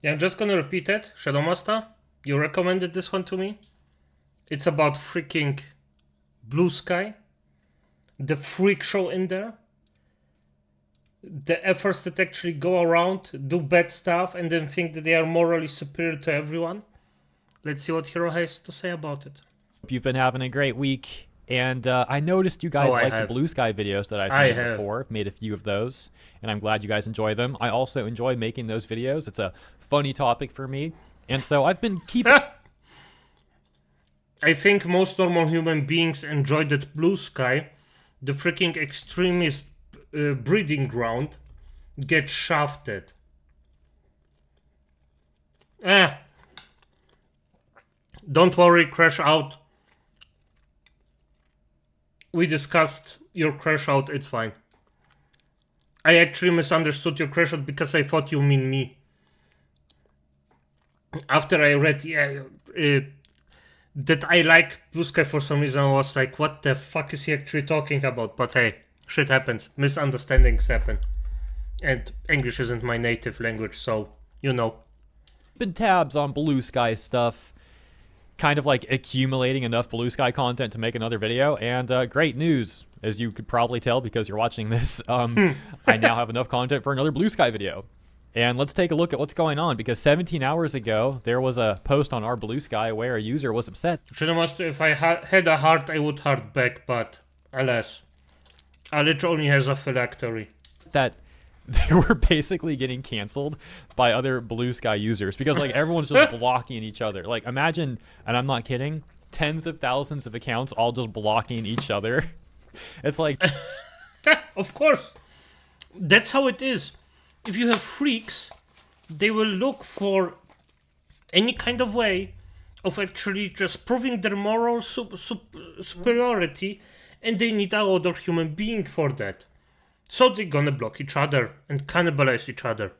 Yeah, I'm just gonna repeat it. Shadow Master, you recommended this one to me. It's about freaking Bluesky, the freak show in there, the efforts that actually go around, do bad stuff, and then think that they are morally superior to everyone. Let's see what Hero has to say about it. Hope you've been having a great week. And I noticed you guys like the Bluesky videos that I've made before. I've made a few of those, and I'm glad you guys enjoy them. I also enjoy making those videos. It's a funny topic for me, and so I've been keeping... I think most normal human beings enjoy that Bluesky, the freaking extremist breeding ground, get shafted. Don't worry, Crash Out. We discussed your Crash Out, it's fine. I actually misunderstood your Crash Out because I thought you mean me. After I read that I like Bluesky for some reason, I was like, what the fuck is he actually talking about? But hey, shit happens. Misunderstandings happen. And English isn't my native language, so, you know. Been tabs on Bluesky stuff. Kind of like accumulating enough Bluesky content to make another video, and great news, as you could probably tell because you're watching this, I now have enough content for another Bluesky video. And let's take a look at what's going on, because 17 hours ago, there was a post on our Bluesky where a user was upset. If I had a heart, I would heart back, but alas, Lich only has a phylactery. That they were basically getting canceled by other Bluesky users because like everyone's just blocking each other. Like imagine, and I'm not kidding, tens of thousands of accounts all just blocking each other. It's like... Of course. That's how it is. If you have freaks, they will look for any kind of way of actually just proving their moral superiority, and they need another human being for that. So they're gonna block each other and cannibalize each other.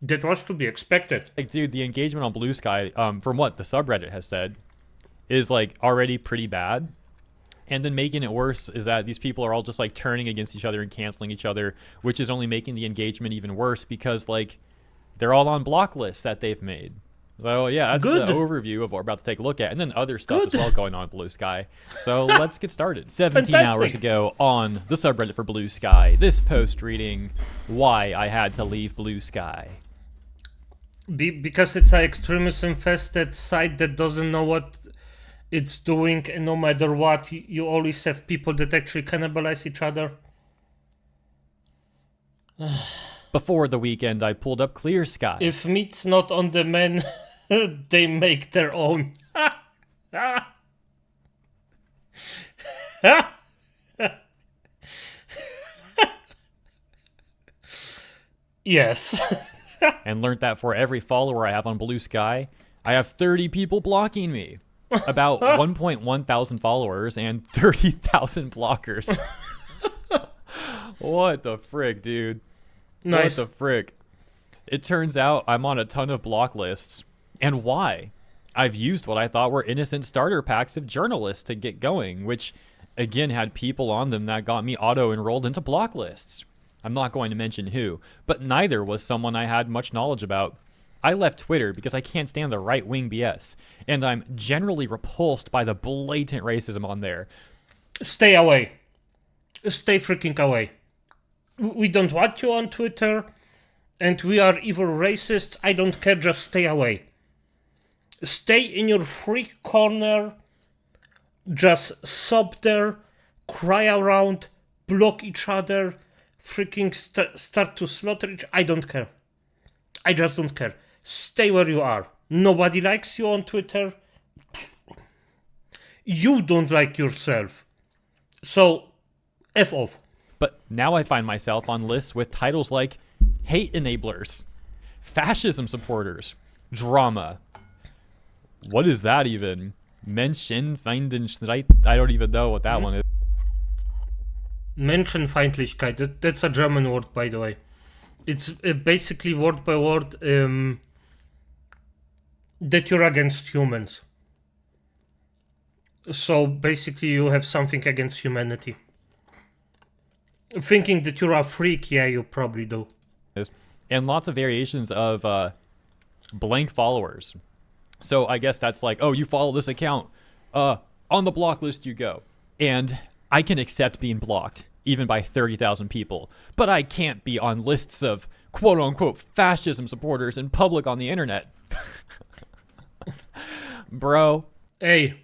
That was to be expected. Like, dude, the engagement on Bluesky, from what the subreddit has said, is like already pretty bad. And then making it worse is that these people are all just like turning against each other and canceling each other, which is only making the engagement even worse because like they're all on block lists that they've made. So yeah, that's the overview of what we're about to take a look at. And then other stuff as well going on Bluesky. So let's get started. 17 hours ago on the subreddit for Bluesky, this post reading, why I had to leave Bluesky. Because it's an extremist-infested site that doesn't know what it's doing, and no matter what, you always have people that actually cannibalize each other. Before the weekend, I pulled up Clear Sky. If meat's not on the men, they make their own. Yes. And learned that for every follower I have on Bluesky, I have 30 people blocking me. About 1.1 thousand followers and 30,000 blockers. What the frick, dude? Nice. What the frick? It turns out I'm on a ton of block lists. And why? I've used what I thought were innocent starter packs of journalists to get going, which again had people on them that got me auto-enrolled into block lists. I'm not going to mention who, but neither was someone I had much knowledge about. I left Twitter because I can't stand the right-wing BS, and I'm generally repulsed by the blatant racism on there. Stay away. Stay freaking away. We don't want you on Twitter, and we are evil racists. I don't care, just stay away. Stay in your freak corner, just sob there, cry around, block each other, freaking start to slaughter each other. I don't care. I just don't care. Stay where you are. Nobody likes you on Twitter. You don't like yourself. So, F off. But now I find myself on lists with titles like hate enablers, fascism supporters, drama. What is that even? Menschenfeindlichkeit? I don't even know what that one is. Menschenfeindlichkeit. That's a German word, by the way. It's basically word by word that you're against humans. So basically you have something against humanity. Thinking that you're a freak, yeah, you probably do. And lots of variations of blank followers. So I guess that's like, oh, you follow this account, on the block list you go. And I can accept being blocked, even by 30,000 people, but I can't be on lists of quote unquote fascism supporters in public on the internet. Bro. Hey,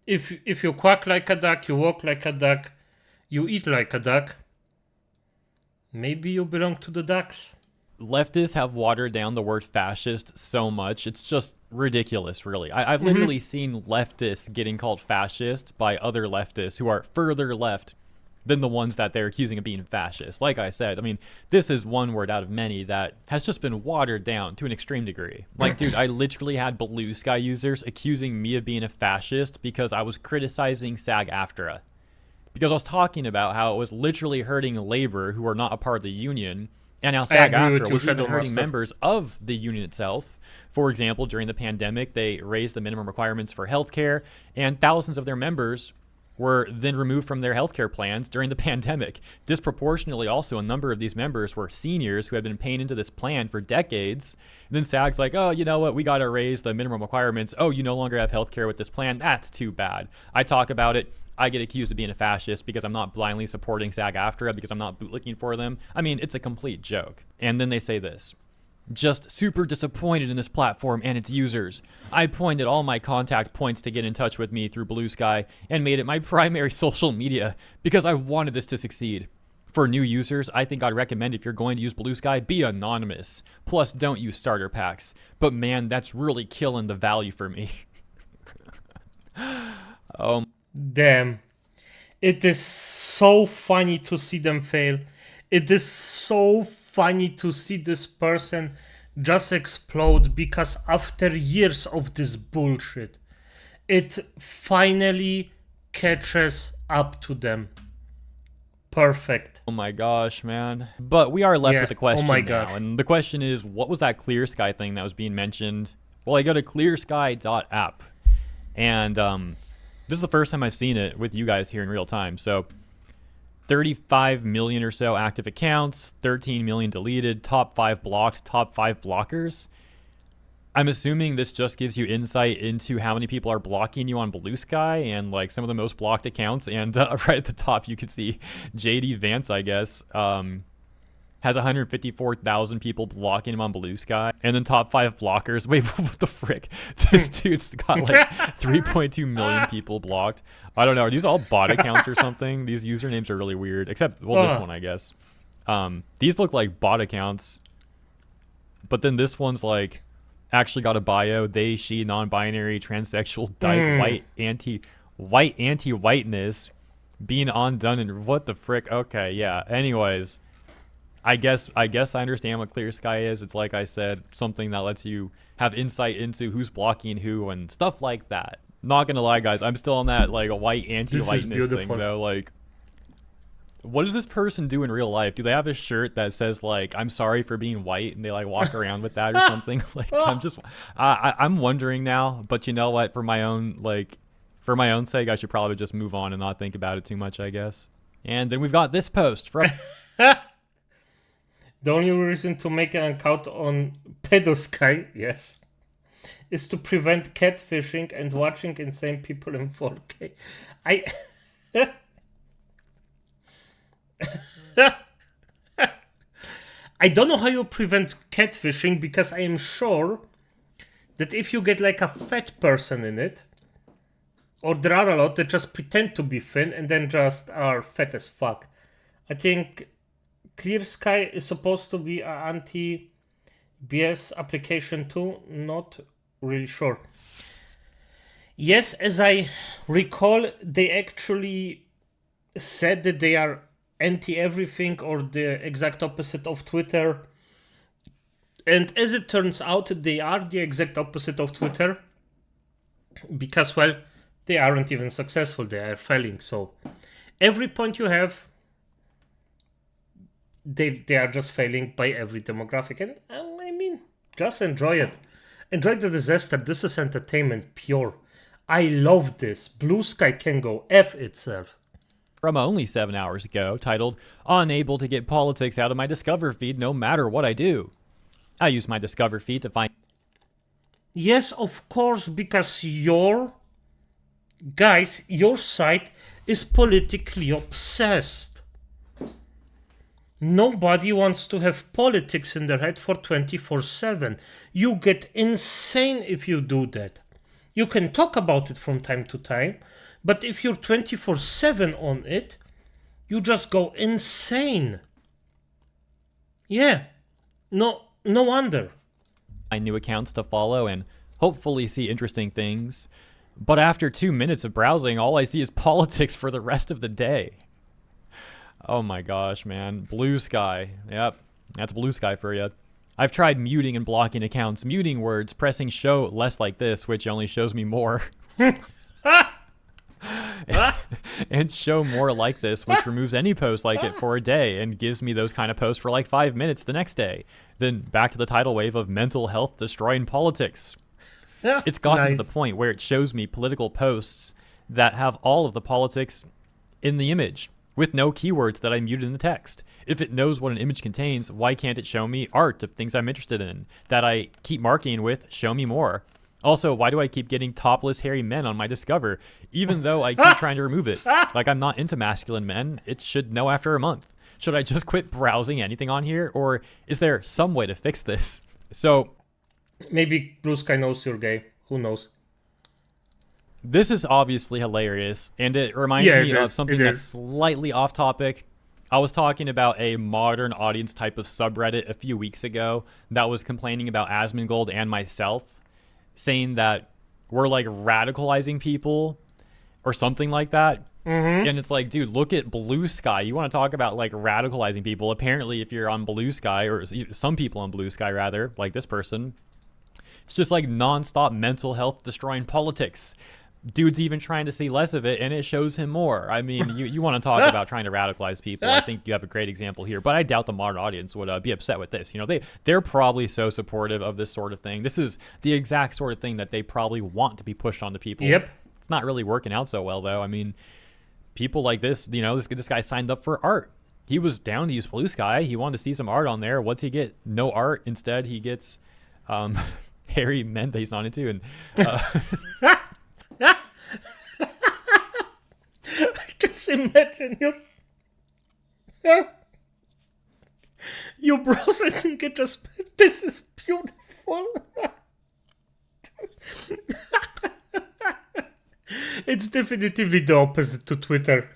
if you quack like a duck, you walk like a duck, you eat like a duck, maybe you belong to the ducks. Leftists have watered down the word fascist so much. It's just ridiculous, really. I've literally seen leftists getting called fascist by other leftists who are further left than the ones that they're accusing of being fascist. Like I said, I mean, this is one word out of many that has just been watered down to an extreme degree. Like, dude, I literally had Bluesky users accusing me of being a fascist because I was criticizing SAG-AFTRA. Because I was talking about how it was literally hurting labor who are not a part of the union, and how SAG-AFTRA was even hurting members of the union itself. For example, during the pandemic, they raised the minimum requirements for healthcare, and thousands of their members were then removed from their healthcare plans during the pandemic. Disproportionately, also, a number of these members were seniors who had been paying into this plan for decades. And then SAG's like, oh, you know what? We got to raise the minimum requirements. Oh, you no longer have healthcare with this plan. That's too bad. I talk about it. I get accused of being a fascist because I'm not blindly supporting SAG-AFTRA, because I'm not bootlicking for them. I mean, it's a complete joke. And then they say this. Just super disappointed in this platform and its users. I pointed all my contact points to get in touch with me through Bluesky and made it my primary social media because I wanted this to succeed. For new users, I think I'd recommend, if you're going to use Bluesky, be anonymous. Plus, don't use starter packs. But man, that's really killing the value for me. Damn. It is so funny to see them fail. It is so funny to see this person just explode, because after years of this bullshit, it finally catches up to them. Perfect. Oh my gosh, man. But we are left with the question now. And the question is, what was that Clear Sky thing that was being mentioned? Well, I go to clearsky.app. And this is the first time I've seen it with you guys here in real time. So 35 million or so active accounts, 13 million deleted, top 5 blocked, top 5 blockers. I'm assuming this just gives you insight into how many people are blocking you on Bluesky and like some of the most blocked accounts. And right at the top, you can see JD Vance, I guess, has 154,000 people blocking him on Bluesky. And then top 5 blockers. Wait, what the frick? This dude's got like 3.2 million people blocked. I don't know. Are these all bot accounts or something? These usernames are really weird. Except, well, this one, I guess. These look like bot accounts. But then this one's like actually got a bio. They, she, non-binary, transsexual, dyke, white, anti-whiteness, being undone, and what the frick? Okay, yeah. Anyways, I guess I understand what Clear Sky is. It's like I said, something that lets you have insight into who's blocking who and stuff like that. Not gonna lie, guys, I'm still on that like a white anti-whiteness thing though. Like, what does this person do in real life? Do they have a shirt that says like "I'm sorry for being white" and they like walk around with that or something? Like, I'm wondering now. But you know what? For my own sake, I should probably just move on and not think about it too much, I guess. And then we've got this post from. The only reason to make an account on Pedosky, yes, is to prevent catfishing and watching insane people in 4K. I don't know how you prevent catfishing, because I am sure that if you get like a fat person in it, or there are a lot that just pretend to be thin and then just are fat as fuck. I think Clear Sky is supposed to be an anti-BS application too. Not really sure. Yes, as I recall, they actually said that they are anti-everything, or the exact opposite of Twitter. And as it turns out, they are the exact opposite of Twitter. Because, well, they aren't even successful. They are failing. So every point you have, they are just failing by every demographic. And I mean, just enjoy it. Enjoy the disaster. This is entertainment pure. I love this. Bluesky can go F itself. From only 7 hours ago, titled "Unable to get politics out of my Discover feed no matter what I do." I use my Discover feed to find. Yes, of course, because your site is politically obsessed. Nobody wants to have politics in their head for 24/7. You get insane if you do that. You can talk about it from time to time, but if you're 24/7 on it, you just go insane. Yeah, no wonder. New accounts to follow and hopefully see interesting things. But after 2 minutes of browsing, all I see is politics for the rest of the day. Oh my gosh, man. Bluesky. Yep, that's Bluesky for you. I've tried muting and blocking accounts, muting words, pressing show less like this, which only shows me more. And show more like this, which removes any post like it for a day and gives me those kind of posts for like 5 minutes the next day. Then back to the tidal wave of mental health destroying politics. It's gotten to the point where it shows me political posts that have all of the politics in the image with no keywords that I muted in the text. If it knows what an image contains, why can't it show me art of things I'm interested in that I keep marketing with show me more? Also, why do I keep getting topless hairy men on my Discover, even though I keep trying to remove it? Like, I'm not into masculine men. It should know after a month. Should I just quit browsing anything on here? Or is there some way to fix this? So, maybe Bluesky knows you're gay. Who knows? This is obviously hilarious, and it reminds me of something that's slightly off topic. I was talking about a modern audience type of subreddit a few weeks ago that was complaining about Asmongold and myself, saying that we're like radicalizing people or something like that. And it's like, dude, look at Bluesky. You want to talk about like radicalizing people? Apparently, if you're on Bluesky, or some people on Bluesky rather, like this person, it's just like nonstop mental health destroying politics. Dude's even trying to see less of it, and it shows him more. I mean, you want to talk about trying to radicalize people. I think you have a great example here, but I doubt the modern audience would be upset with this. You know, they're probably so supportive of this sort of thing. This is the exact sort of thing that they probably want to be pushed onto people. Yep. It's not really working out so well, though. I mean, people like this, you know, this guy signed up for art. He was down to use Bluesky. He wanted to see some art on there. What's he get? No art. Instead, he gets hairy men that he's not into. And just imagine you browse it and get just, this is beautiful. It's definitively the opposite to Twitter.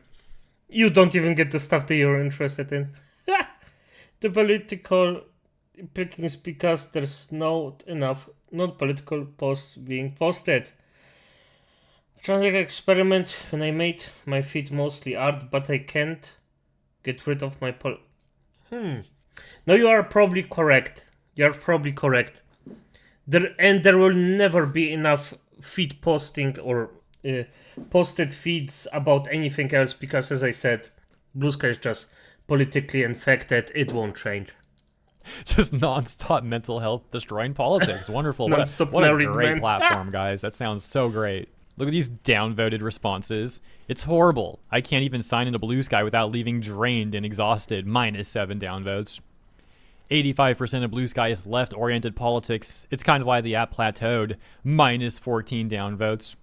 You don't even get the stuff that you're interested in. The political picking is because there's not enough non-political posts being posted. Trying to experiment when I made my feed mostly art, but I can't get rid of my No, you are probably correct. There will never be enough feed posting or posted feeds about anything else because, as I said, Bluesky is just politically infected. It won't change. Just non-stop mental health destroying politics. Wonderful. What a great platform, guys. That sounds so great. Look at these downvoted responses. It's horrible. I can't even sign into Bluesky without leaving drained and exhausted. -7 downvotes. 85% of Bluesky is left-oriented politics. It's kind of why the app plateaued. -14 downvotes.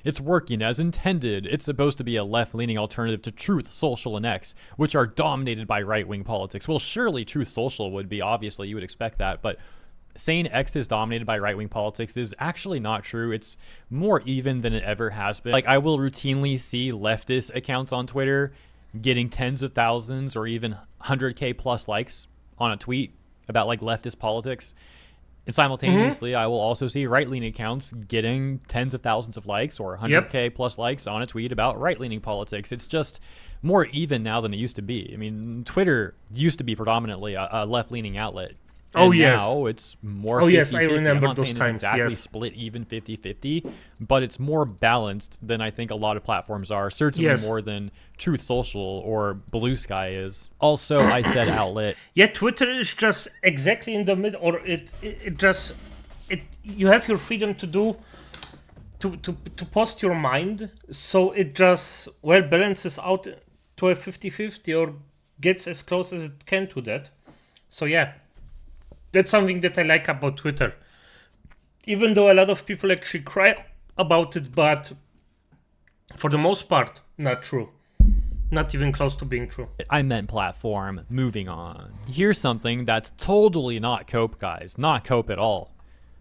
It's working as intended. It's supposed to be a left-leaning alternative to Truth Social and X, which are dominated by right-wing politics. Well, surely Truth Social would be, obviously, you would expect that, but saying X is dominated by right-wing politics is actually not true. It's more even than it ever has been. Like, I will routinely see leftist accounts on Twitter getting tens of thousands or even 100K plus likes on a tweet about like leftist politics. And simultaneously, I will also see right-leaning accounts getting tens of thousands of likes or 100K plus likes on a tweet about right-leaning politics. It's just more even now than it used to be. I mean, Twitter used to be predominantly a left-leaning outlet. And now it's more 50-50. Yes, I remember those times. It's exactly split even 50-50, but it's more balanced than I think a lot of platforms are. Certainly more than Truth Social or Bluesky is. Also, I said outlet. Yeah, Twitter is just exactly in the middle, or it you have your freedom to post your mind, so it just balances out to a 50-50 or gets as close as it can to that. So yeah. That's something that I like about Twitter. Even though a lot of people actually cry about it, but for the most part, not true. Not even close to being true. I meant platform. Moving on. Here's something that's totally not cope, guys. Not cope at all.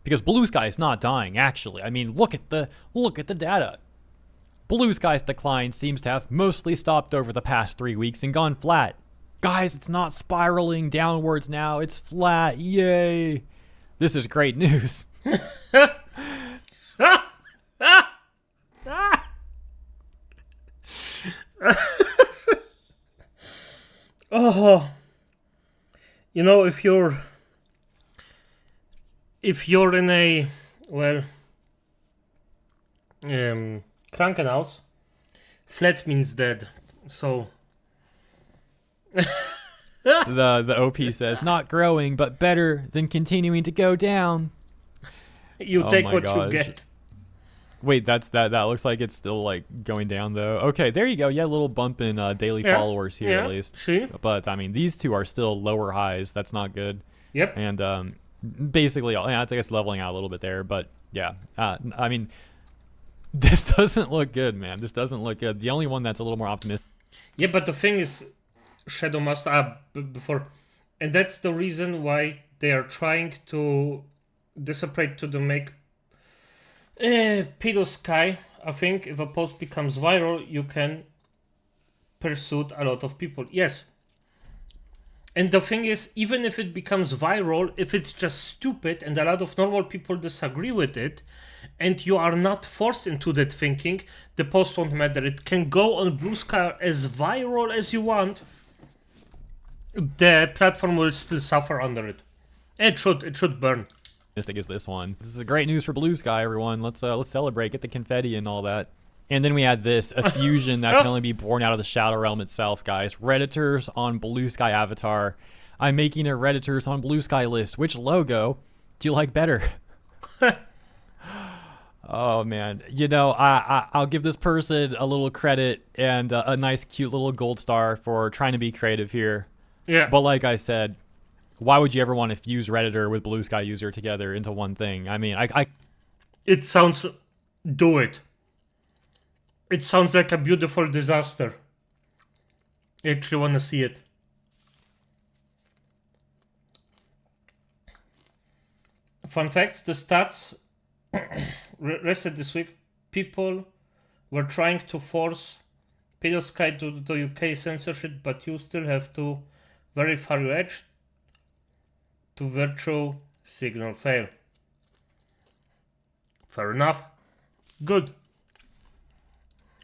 Because Bluesky is not dying, actually. I mean, look at the data. Bluesky's decline seems to have mostly stopped over the past 3 weeks and gone flat. Guys, it's not spiraling downwards now. It's flat. Yay. This is great news. Oh, you know, if you're in a Krankenhaus, flat means dead. So the OP says not growing, but better than continuing to go down. You take what you get. Wait, that looks like it's still like going down though. Okay, there you go. Yeah, a little bump in daily followers here at least. See? But I mean, these two are still lower highs. That's not good. Yep. And basically, I guess leveling out a little bit there. But yeah, I mean, this doesn't look good, man. This doesn't look good. The only one that's a little more optimistic. Yeah, but the thing is, Shadow must up before, and that's the reason why they are trying to separate to the make Bluesky. I think if a post becomes viral, you can pursue a lot of people. Yes. And the thing is, even if it becomes viral, if it's just stupid and a lot of normal people disagree with it, and you are not forced into that thinking, the post won't matter. It can go on Bluesky as viral as you want. The platform will still suffer under it. It should burn. Is this one. This is great news for Bluesky, everyone. Let's celebrate, get the confetti and all that. And then we had this, a fusion that can only be born out of the Shadow Realm itself, guys. Redditors on Bluesky avatar. I'm making a Redditors on Bluesky list. Which logo do you like better? Oh man, you know, I'll give this person a little credit and a nice cute little gold star for trying to be creative here. Yeah. But like I said, why would you ever want to fuse Redditor with Bluesky user together into one thing? I mean, It sounds... Do it. It sounds like a beautiful disaster. I actually want to see it. Fun facts, the stats rested this week. People were trying to force Bluesky to the UK censorship, but you still have to verify your edge to virtual signal fail. Fair enough. Good.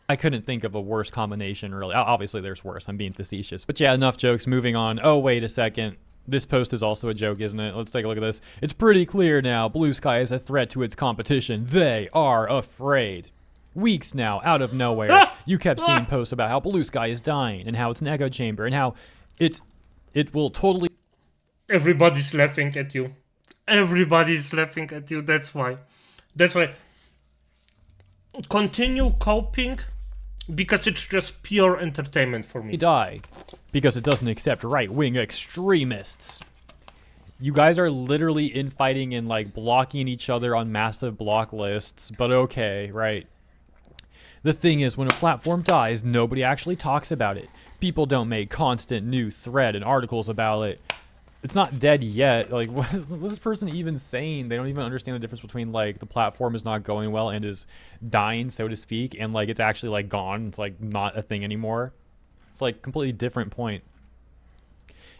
I couldn't think of a worse combination, really. Obviously, there's worse. I'm being facetious. But yeah, enough jokes. Moving on. Oh, wait a second. This post is also a joke, isn't it? Let's take a look at this. It's pretty clear now. Bluesky is a threat to its competition. They are afraid. Weeks now, out of nowhere, you kept seeing posts about how Bluesky is dying and how it's an echo chamber and how it will totally... Everybody's laughing at you. Everybody's laughing at you. That's why. Continue coping because it's just pure entertainment for me. Die because it doesn't accept right-wing extremists. You guys are literally infighting and like blocking each other on massive block lists, but okay, right? The thing is, when a platform dies, nobody actually talks about it. People don't make constant new thread and articles about it. It's not dead yet. Like, what is this person even saying? They don't even understand the difference between, like, the platform is not going well and is dying, so to speak, and, like, it's actually, like, gone. It's, like, not a thing anymore. It's, like, completely different point.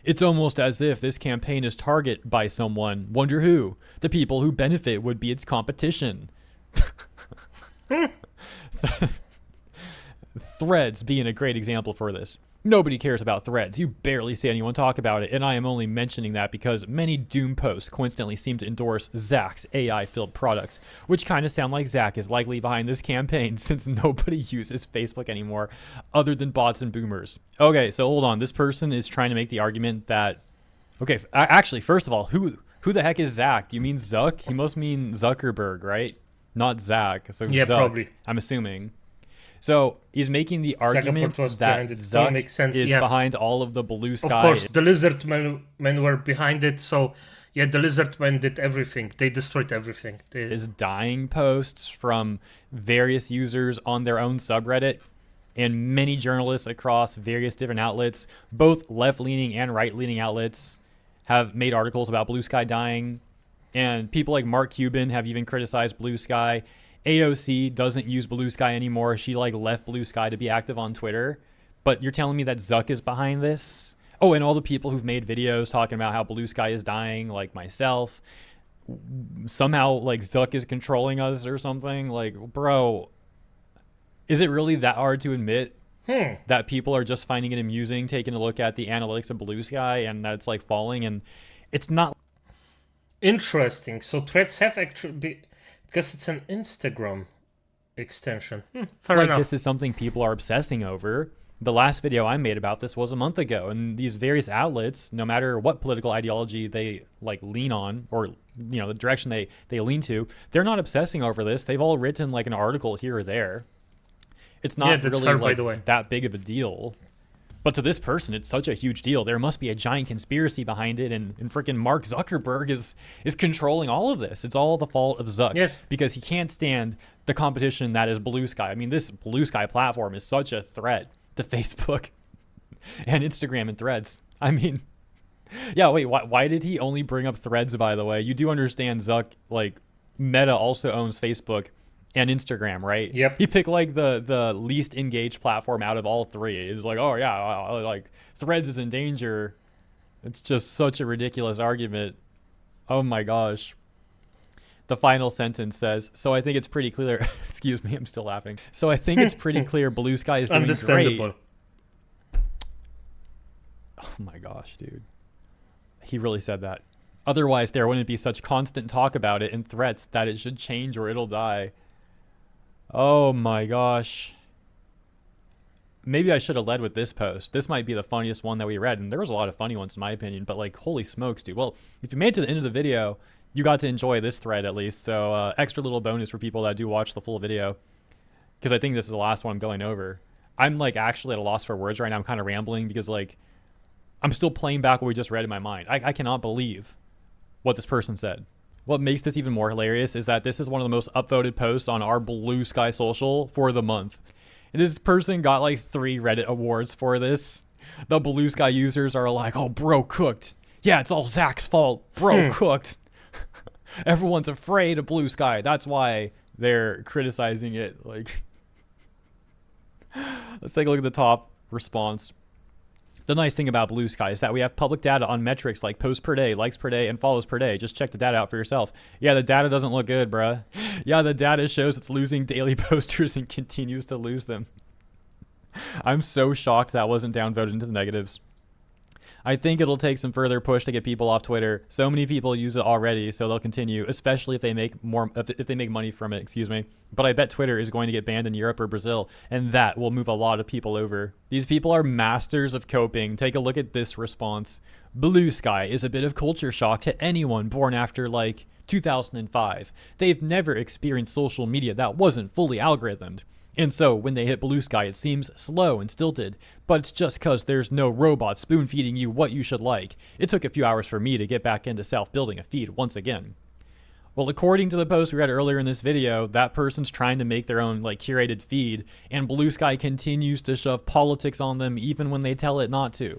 It's almost as if this campaign is targeted by someone. Wonder who? The people who benefit would be its competition. Threads being a great example for this. Nobody cares about threads. You barely see anyone talk about it, and I am only mentioning that because many Doom posts coincidentally seem to endorse Zach's AI-filled products, which kind of sound like Zach is likely behind this campaign since nobody uses Facebook anymore other than bots and boomers. Okay, so hold on. This person is trying to make the argument that... Okay, actually, first of all, who the heck is Zach? Do you mean Zuck? He must mean Zuckerberg, right? Not Zach. So yeah, Zuck, probably. I'm assuming. So he's making the argument that Zuck is behind all of the Bluesky. Of course, the lizard men were behind it. So Yeah, the Lizardmen did everything. They destroyed everything. Is dying posts from various users on their own subreddit and many journalists across various different outlets, both left-leaning and right-leaning outlets, have made articles about Bluesky dying. And people like Mark Cuban have even criticized Bluesky. AOC doesn't use Bluesky anymore. She like left Bluesky to be active on Twitter. But you're telling me that Zuck is behind this? Oh, and all the people who've made videos talking about how Bluesky is dying, like myself. Somehow, like, Zuck is controlling us or something. Like, bro, is it really that hard to admit that people are just finding it amusing, taking a look at the analytics of Bluesky and that it's, like, falling? And it's not... Interesting. So Threads have actually... Because it's an Instagram extension. Fair like, enough. This is something people are obsessing over. The last video I made about this was a month ago, and these various outlets, no matter what political ideology they like lean on, or you know the direction they lean to, they're not obsessing over this. They've all written like an article here or there. It's not really fair, like by the way. that big of a deal. But to this person, it's such a huge deal. There must be a giant conspiracy behind it, and freaking Mark Zuckerberg is controlling all of this. It's all the fault of Zuck. Yes. Because he can't stand the competition that is Bluesky. I mean, this Bluesky platform is such a threat to Facebook and Instagram and Threads. I mean, yeah, wait, why did he only bring up Threads, by the way? You do understand Zuck, like, Meta also owns Facebook and Instagram, right? Yep. He picked, like, the least engaged platform out of all three. It's like, oh, yeah, like, Threads is in danger. It's just such a ridiculous argument. Oh, my gosh. The final sentence says, so I think it's pretty clear. Excuse me, I'm still laughing. So I think it's pretty clear Bluesky is doing Understandable. great. Oh my gosh, dude. He really said that. Otherwise, there wouldn't be such constant talk about it and threats that it should change or it'll die. Oh my gosh. Maybe I should have led with this post. This might be the funniest one that we read, and there was a lot of funny ones in my opinion, but like, holy smokes, dude. Well, if you made it to the end of the video, you got to enjoy this thread at least. So extra little bonus for people that do watch the full video, because I think this is the last one I'm going over. I'm like actually at a loss for words right now. I'm kind of rambling because like I'm still playing back what we just read in my mind. I cannot believe what this person said. What makes this even more hilarious is that this is one of the most upvoted posts on our Bluesky social for the month. And this person got like 3 Reddit awards for this. The Bluesky users are like, oh, bro cooked. Yeah, it's all Zach's fault. Bro cooked. Everyone's afraid of Bluesky. That's why they're criticizing it. Like, let's take a look at the top response. The nice thing about Bluesky is that we have public data on metrics like posts per day, likes per day, and follows per day. Just check the data out for yourself. Yeah, the data doesn't look good, bruh. Yeah, the data shows it's losing daily posters and continues to lose them. I'm so shocked that wasn't downvoted into the negatives. I think it'll take some further push to get people off Twitter. So many people use it already, so they'll continue, especially if they make money from it, excuse me. But I bet Twitter is going to get banned in Europe or Brazil, and that will move a lot of people over. These people are masters of coping. Take a look at this response. Bluesky is a bit of culture shock to anyone born after, like, 2005. They've never experienced social media that wasn't fully algorithmed. And so, when they hit Bluesky, it seems slow and stilted, but it's just cause there's no robot spoon-feeding you what you should like. It took a few hours for me to get back into self-building a feed once again. Well, according to the post we read earlier in this video, that person's trying to make their own, like, curated feed, and Bluesky continues to shove politics on them even when they tell it not to.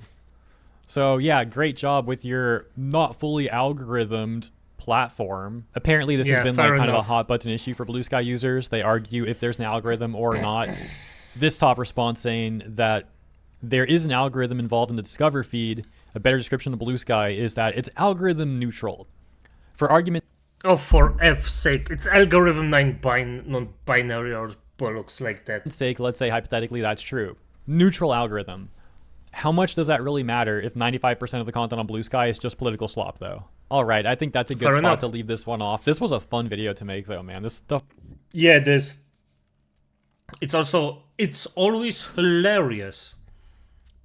So, yeah, great job with your not fully algorithmed platform. Apparently this has been like kind of a hot button issue for Bluesky users. They argue if there's an algorithm or not. This top response saying that there is an algorithm involved in the Discover feed. A better description of Bluesky is that it's algorithm neutral. For argument... Oh, for F's sake. It's algorithm non-binary or bollocks like that. ...sake, let's say hypothetically that's true. Neutral algorithm. How much does that really matter if 95% of the content on Bluesky is just political slop, though? All right, I think that's a good spot to leave this one off. This was a fun video to make, though, man. This stuff... Yeah, it is. It's also... It's always hilarious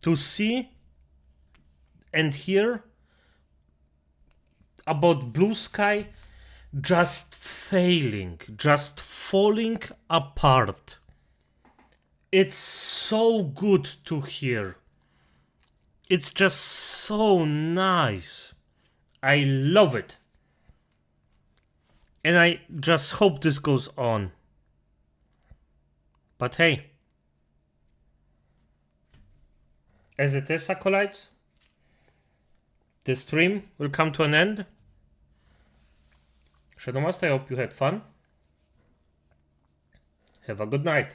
to see and hear about Bluesky just failing, just falling apart. It's so good to hear. It's just so nice. I love it. And I just hope this goes on. But hey, as it is, acolytes, this stream will come to an end. Shadowmaster, I hope you had fun. Have a good night.